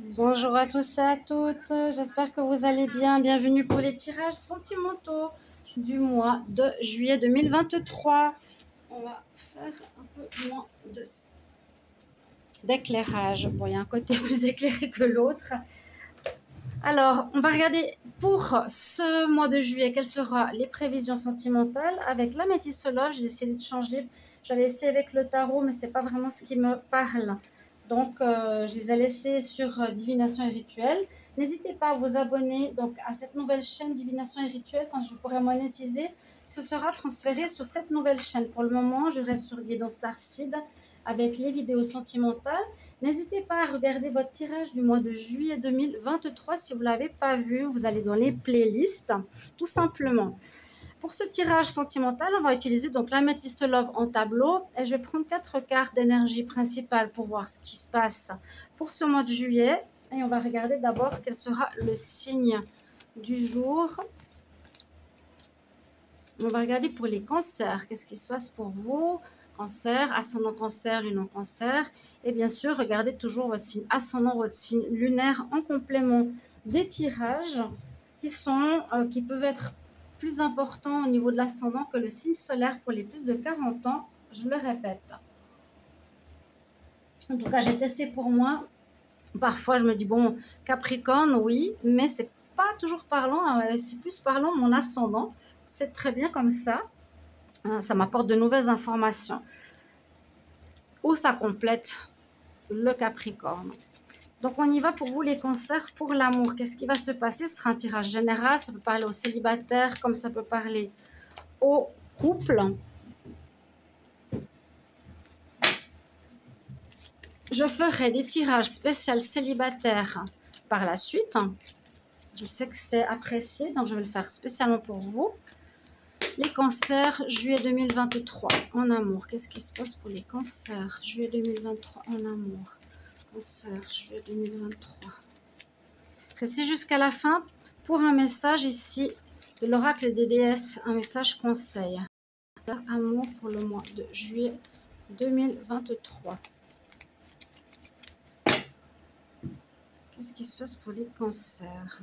Bonjour à tous et à toutes, j'espère que vous allez bien. Bienvenue pour les tirages sentimentaux du mois de juillet 2023. On va faire un peu moins d'éclairage. Bon, il y a un côté plus éclairé que l'autre. Alors, on va regarder pour ce mois de juillet quelles seront les prévisions sentimentales avec l'améthyste love. J'ai décidé de changer. J'avais essayé avec le tarot, mais c'est pas vraiment ce qui me parle. Donc, je les ai laissés sur Divination et Rituel. N'hésitez pas à vous abonner donc, à cette nouvelle chaîne Divination et Rituel. Quand je pourrai monétiser, ce sera transféré sur cette nouvelle chaîne. Pour le moment, je reste sur Guidance Starseed avec les vidéos sentimentales. N'hésitez pas à regarder votre tirage du mois de juillet 2023. Si vous ne l'avez pas vu, vous allez dans les playlists, tout simplement. Pour ce tirage sentimental, on va utiliser donc l'améthyste love en tableau et je vais prendre 4 cartes d'énergie principale pour voir ce qui se passe pour ce mois de juillet. Et on va regarder d'abord quel sera le signe du jour. On va regarder pour les cancers. Qu'est-ce qui se passe pour vous? Cancer, ascendant cancer, lune en cancer. Et bien sûr, regardez toujours votre signe ascendant, votre signe lunaire en complément des tirages qui peuvent être plus importants au niveau de l'ascendant que le signe solaire pour les plus de 40 ans. Je le répète. En tout cas, j'ai testé pour moi. Parfois, je me dis, bon, Capricorne, oui, mais c'est pas toujours parlant. C'est plus parlant mon ascendant. C'est très bien comme ça. Ça m'apporte de nouvelles informations. Ou ça complète le Capricorne. Donc, on y va pour vous les cancers, pour l'amour. Qu'est-ce qui va se passer? Ce sera un tirage général. Ça peut parler aux célibataires comme ça peut parler aux couples. Je ferai des tirages spéciaux célibataires par la suite. Je sais que c'est apprécié, donc je vais le faire spécialement pour vous. Les cancers, juillet 2023, en amour. Qu'est-ce qui se passe pour les cancers? Juillet 2023, en amour. Cancer, juillet 2023. Restez jusqu'à la fin pour un message ici de l'oracle des déesses, un message conseil. Amour pour le mois de juillet 2023. Qu'est-ce qui se passe pour les cancers?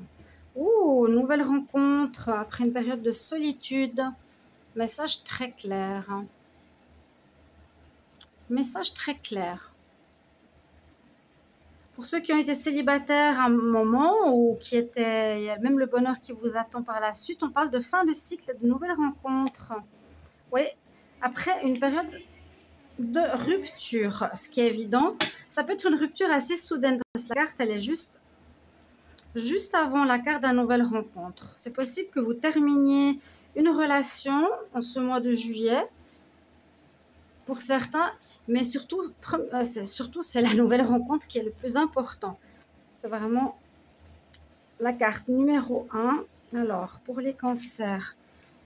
Oh, nouvelle rencontre après une période de solitude. Message très clair. Message très clair. Pour ceux qui ont été célibataires à un moment ou qui étaient, il y a même le bonheur qui vous attend par la suite, on parle de fin de cycle, de nouvelles rencontres. Oui, après une période de rupture, ce qui est évident. Ça peut être une rupture assez soudaine parce que la carte, elle est juste avant la carte d'une nouvelle rencontre. C'est possible que vous terminiez une relation en ce mois de juillet pour certains, mais surtout c'est la nouvelle rencontre qui est le plus important. C'est vraiment la carte numéro 1. Alors, pour les cancers,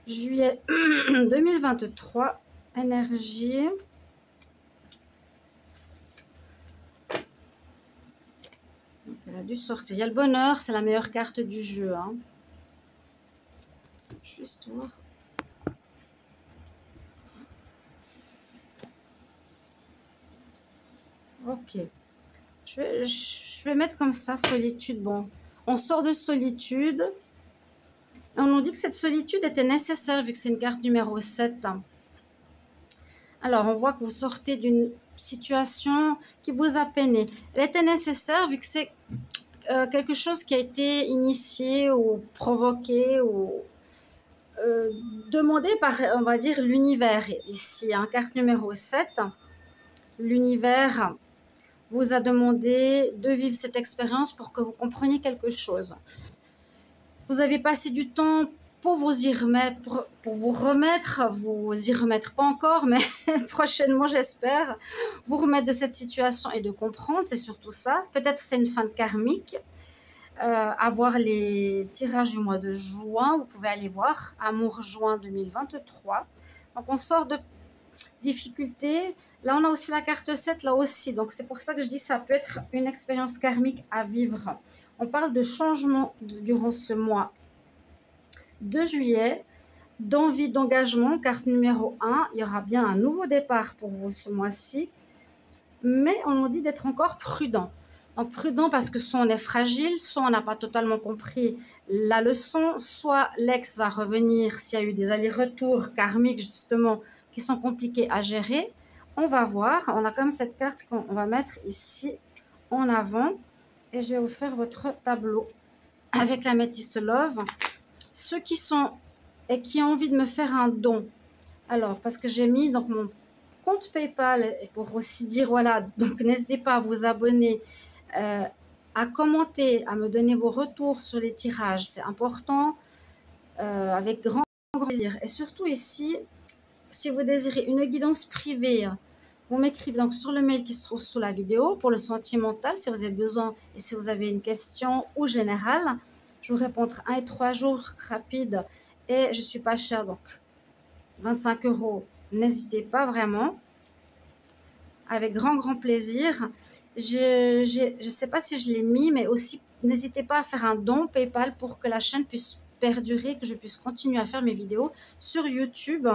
juillet 2023, énergie. Donc, elle a dû sortir. Il y a le bonheur, c'est la meilleure carte du jeu. Hein. Juste voir. Ok. Je vais mettre comme ça, solitude. Bon, on sort de solitude. On nous dit que cette solitude était nécessaire vu que c'est une carte numéro 7. Alors, on voit que vous sortez d'une situation qui vous a peiné. Elle était nécessaire vu que c'est quelque chose qui a été initié ou provoqué ou demandé par, on va dire, l'univers. Ici, hein, carte numéro 7. L'univers vous a demandé de vivre cette expérience pour que vous compreniez quelque chose. Vous avez passé du temps pour vous y remettre, pour vous y remettre pas encore, mais prochainement j'espère, vous remettre de cette situation et de comprendre, c'est surtout ça. Peut-être c'est une fin de karmique. Avoir les tirages du mois de juin, vous pouvez aller voir, Amour juin 2023. Donc on sort de difficultés. Là on a aussi la carte 7, là aussi, donc c'est pour ça que je dis ça peut être une expérience karmique à vivre. On parle de changement durant ce mois de juillet, d'envie, d'engagement, carte numéro 1. Il y aura bien un nouveau départ pour vous ce mois-ci, mais on nous dit d'être encore prudent. Donc, prudent parce que soit on est fragile, soit on n'a pas totalement compris la leçon, soit l'ex va revenir s'il y a eu des allers-retours karmiques, justement, qui sont compliqués à gérer. On va voir. On a comme cette carte qu'on va mettre ici en avant. Et je vais vous faire votre tableau avec l'améthyste Love. Ceux qui sont et qui ont envie de me faire un don. Alors, parce que j'ai mis donc mon compte PayPal pour aussi dire, voilà, donc n'hésitez pas à vous abonner, à commenter, à me donner vos retours sur les tirages. C'est important, avec grand plaisir. Et surtout ici, si vous désirez une guidance privée, vous m'écrivez donc sur le mail qui se trouve sous la vidéo pour le sentimental, si vous avez besoin et si vous avez une question ou générale. Je vous répondrai 1 et 3 jours rapide et je suis pas chère, donc 25 €. N'hésitez pas vraiment, avec grand plaisir. Je sais pas si je l'ai mis, mais aussi n'hésitez pas à faire un don PayPal pour que la chaîne puisse perdurer, que je puisse continuer à faire mes vidéos sur YouTube.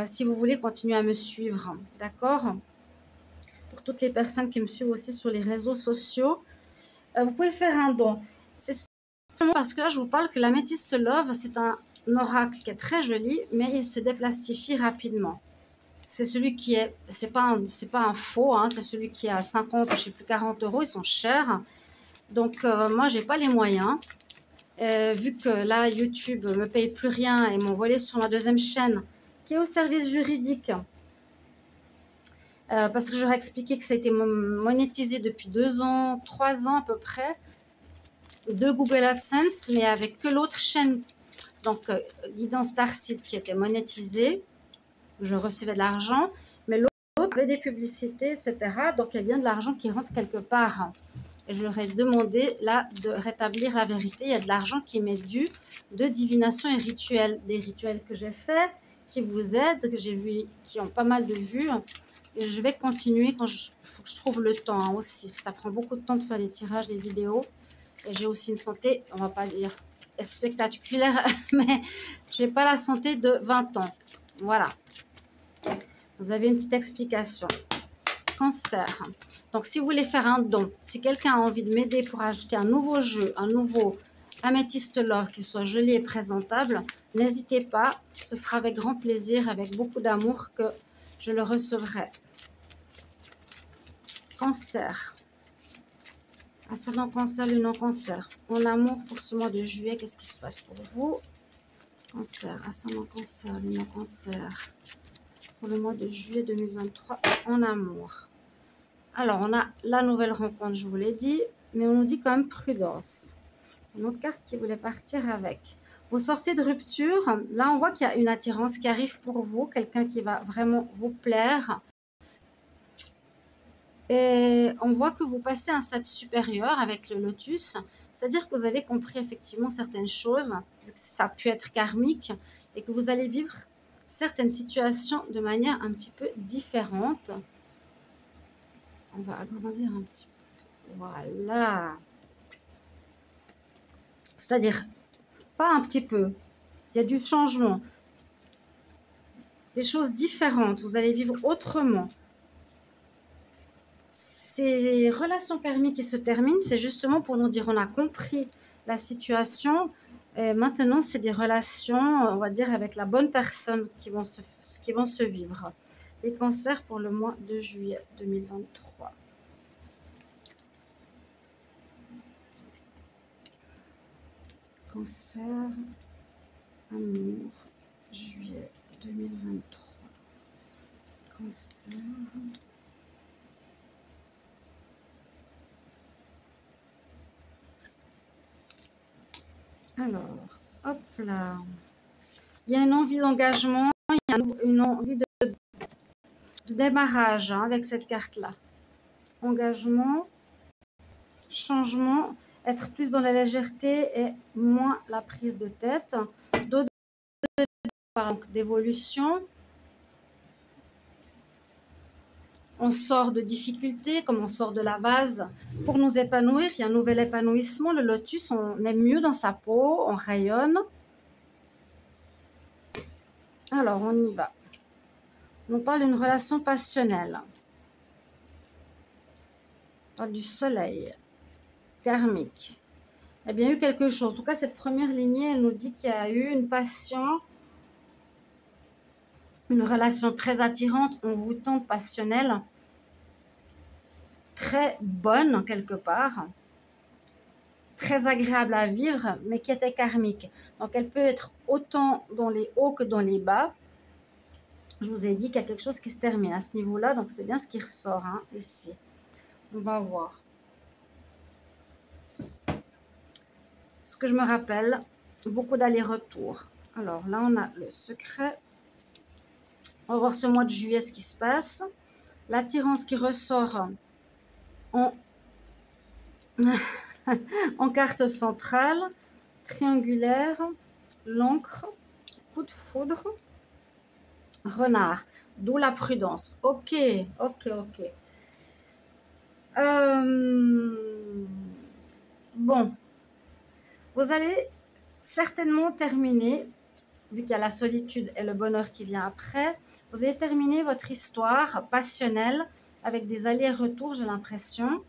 Si vous voulez continuer à me suivre, d'accord? Pour toutes les personnes qui me suivent aussi sur les réseaux sociaux, vous pouvez faire un don. C'est spécialement parce que là, je vous parle que l'améthyste Love, c'est un oracle qui est très joli, mais il se déplastifie rapidement. C'est celui qui est, c'est pas un faux, hein, c'est celui qui est à 50, je sais plus, 40 €, ils sont chers. Donc, moi, j'ai pas les moyens. Vu que là, YouTube me paye plus rien et m'ont volé sur ma deuxième chaîne, qui est au service juridique, parce que j'aurais expliqué que ça a été monétisé depuis 2 ans, 3 ans à peu près, de Google AdSense, mais avec que l'autre chaîne, donc Guidance Starseed, qui était monétisée. Je recevais de l'argent, mais l'autre avait des publicités, etc. Donc, il y a bien de l'argent qui rentre quelque part. Et je leur ai demandé, là, de rétablir la vérité. Il y a de l'argent qui m'est dû de divination et rituels. Des rituels que j'ai faits, qui vous aident, que j'ai vu, qui ont pas mal de vues. Et je vais continuer quand il faut que je trouve le temps, hein, aussi. Ça prend beaucoup de temps de faire les tirages, les vidéos. Et j'ai aussi une santé, on va pas dire spectaculaire, mais j'ai pas la santé de 20 ans. Voilà. Vous avez une petite explication. Cancer. Donc, si vous voulez faire un don, si quelqu'un a envie de m'aider pour acheter un nouveau jeu, un nouveau améthyste Love qui soit joli et présentable, n'hésitez pas. Ce sera avec grand plaisir, avec beaucoup d'amour que je le recevrai. Cancer. Ascendant Cancer, lune en Cancer. En amour pour ce mois de juillet, qu'est-ce qui se passe pour vous? Cancer, ascendant Cancer, lune en Cancer. Pour le mois de juillet 2023, en amour. Alors, on a la nouvelle rencontre, je vous l'ai dit, mais on nous dit quand même prudence. Une autre carte qui voulait partir avec. Vous sortez de rupture. Là, on voit qu'il y a une attirance qui arrive pour vous, quelqu'un qui va vraiment vous plaire. Et on voit que vous passez à un stade supérieur avec le lotus, c'est-à-dire que vous avez compris effectivement certaines choses, ça a pu être karmique, et que vous allez vivre certaines situations de manière un petit peu différente. On va agrandir un petit peu. Voilà. C'est-à-dire, pas un petit peu. Il y a du changement. Des choses différentes. Vous allez vivre autrement. Ces relations karmiques qui se terminent, c'est justement pour nous dire on a compris la situation. Et maintenant, c'est des relations, on va dire, avec la bonne personne qui vont se vivre. Les cancers pour le mois de juillet 2023. Cancer, amour, juillet 2023. Cancer. Alors, hop là. Il y a une envie d'engagement, il y a une envie de démarrage, hein, avec cette carte-là. Engagement, changement, être plus dans la légèreté et moins la prise de tête. D'autres d'évolution. On sort de difficultés, comme on sort de la vase pour nous épanouir. Il y a un nouvel épanouissement. Le lotus, on est mieux dans sa peau, on rayonne. Alors, on y va. On parle d'une relation passionnelle. parle du soleil karmique. Il y a bien eu quelque chose. En tout cas, cette première lignée, elle nous dit qu'il y a eu une passion, une relation très attirante, envoûtante, passionnelle, très bonne quelque part, très agréable à vivre, mais qui était karmique. Donc, elle peut être autant dans les hauts que dans les bas. Je vous ai dit qu'il y a quelque chose qui se termine à ce niveau-là, donc c'est bien ce qui ressort hein, ici. On va voir. Ce que je me rappelle, beaucoup d'allers-retours. Alors là, on a le secret. On va voir ce mois de juillet ce qui se passe. L'attirance qui ressort en, en carte centrale, triangulaire, l'encre, coup de foudre, renard, d'où la prudence. Ok, ok, ok. Bon, vous allez certainement terminer, vu qu'il y a la solitude et le bonheur qui vient après, vous allez terminer votre histoire passionnelle avec des allers-retours, j'ai l'impression.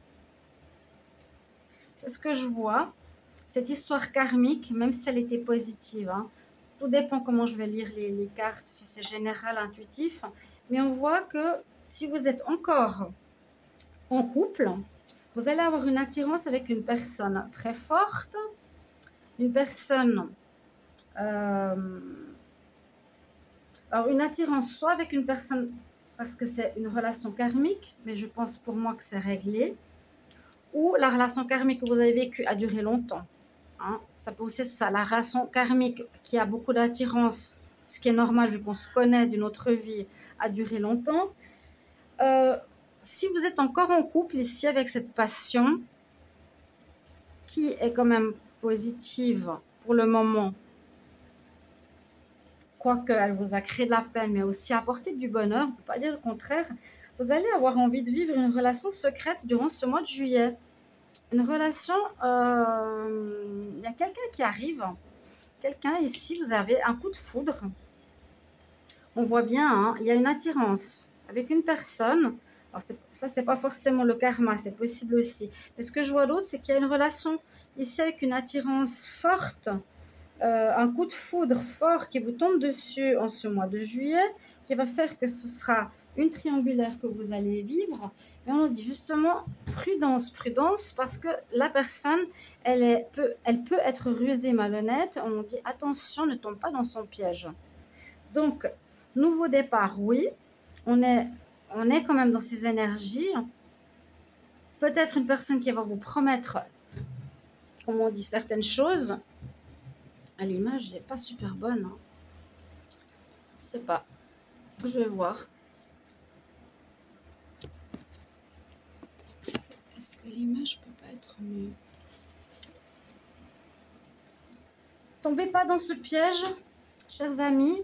C'est ce que je vois. Cette histoire karmique, même si elle était positive, hein, tout dépend comment je vais lire les cartes, si c'est général, intuitif. Mais on voit que si vous êtes encore en couple, vous allez avoir une attirance avec une personne très forte, une personne... alors, une attirance soit avec une personne parce que c'est une relation karmique, mais je pense pour moi que c'est réglé, ou la relation karmique que vous avez vécue a duré longtemps. Hein. Ça peut aussi être ça, la relation karmique qui a beaucoup d'attirance, ce qui est normal vu qu'on se connaît d'une autre vie, a duré longtemps. Si vous êtes encore en couple ici avec cette passion, qui est quand même positive pour le moment, quoique elle vous a créé de la peine, mais aussi apporté du bonheur, on ne peut pas dire le contraire, vous allez avoir envie de vivre une relation secrète durant ce mois de juillet. Une relation, il y a quelqu'un qui arrive, quelqu'un ici, vous avez un coup de foudre. On voit bien, hein, il y a une attirance avec une personne. Alors ça, c'est pas forcément le karma, c'est possible aussi. Mais ce que je vois d'autre, c'est qu'il y a une relation ici avec une attirance forte, un coup de foudre fort qui vous tombe dessus en ce mois de juillet, qui va faire que ce sera une triangulaire que vous allez vivre. Mais on nous dit justement prudence, prudence, parce que la personne, elle peut être rusée, malhonnête. On nous dit attention, ne tombe pas dans son piège. Donc, nouveau départ, oui, on est quand même dans ces énergies. Peut-être une personne qui va vous promettre, comme on dit, certaines choses. À l'image, elle n'est pas super bonne. Hein. Je sais pas. Je vais voir. Est-ce que l'image peut pas être mieux? Tombez pas dans ce piège, chers amis.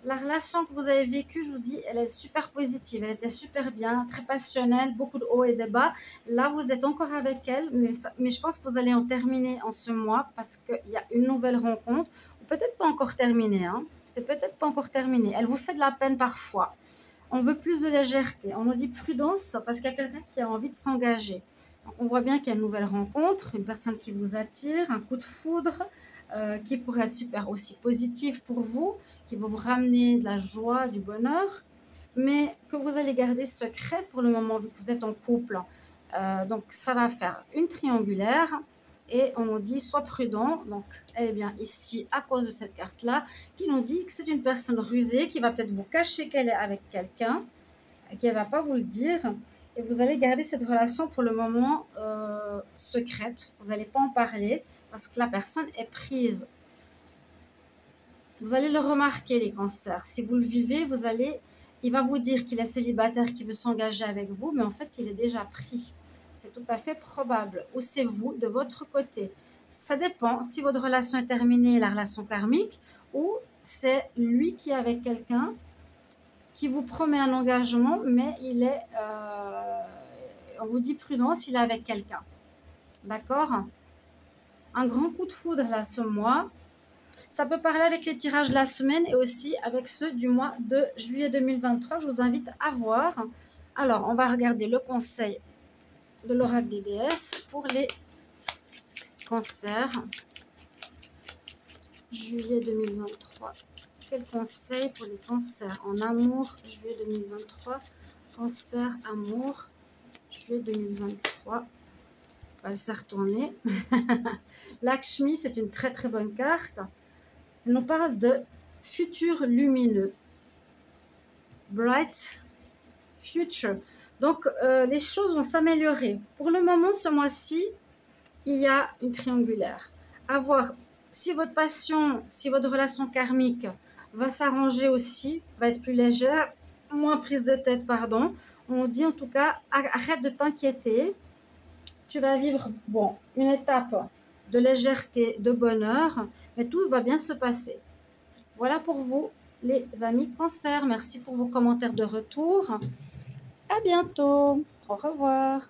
La relation que vous avez vécue, je vous dis, elle est super positive. Elle était super bien, très passionnelle, beaucoup de hauts et de bas. Là, vous êtes encore avec elle, mais je pense que vous allez en terminer en ce mois parce qu'il y a une nouvelle rencontre. Ou peut-être pas encore terminée. Hein. C'est peut-être pas encore terminé. Elle vous fait de la peine parfois. On veut plus de légèreté. On nous dit prudence parce qu'il y a quelqu'un qui a envie de s'engager. On voit bien qu'il y a une nouvelle rencontre, une personne qui vous attire, un coup de foudre. Qui pourrait être super aussi positif pour vous, qui va vous ramener de la joie, du bonheur, mais que vous allez garder secrète pour le moment vu que vous êtes en couple. Donc ça va faire une triangulaire et on nous dit sois prudent. Donc elle est bien ici à cause de cette carte-là qui nous dit que c'est une personne rusée qui va peut-être vous cacher qu'elle est avec quelqu'un, qu'elle ne va pas vous le dire. Et vous allez garder cette relation pour le moment secrète. Vous n'allez pas en parler parce que la personne est prise. Vous allez le remarquer, les cancers. Si vous le vivez, il va vous dire qu'il est célibataire, qu'il veut s'engager avec vous, mais en fait, il est déjà pris. C'est tout à fait probable. Ou c'est vous, de votre côté. Ça dépend si votre relation est terminée, la relation karmique, ou c'est lui qui est avec quelqu'un qui vous promet un engagement, mais on vous dit prudence, il est avec quelqu'un. D'accord ? Un grand coup de foudre là ce mois. Ça peut parler avec les tirages de la semaine et aussi avec ceux du mois de juillet 2023. Je vous invite à voir, Alors, on va regarder le conseil de l'oracle des déesses pour les cancers. Juillet 2023. Quel conseil pour les cancers en amour, juillet 2023. Cancer, amour, juillet 2023. Elle s'est retournée. Lakshmi, c'est une très très bonne carte. Elle nous parle de futur lumineux. Bright future. Donc, les choses vont s'améliorer. Pour le moment, ce mois-ci, il y a une triangulaire. À voir si votre passion, si votre relation karmique va s'arranger aussi, va être plus légère, moins prise de tête, pardon. On dit en tout cas, arrête de t'inquiéter. Tu vas vivre, bon, une étape de légèreté, de bonheur, mais tout va bien se passer. Voilà pour vous, les amis Cancer. Merci pour vos commentaires de retour. À bientôt. Au revoir.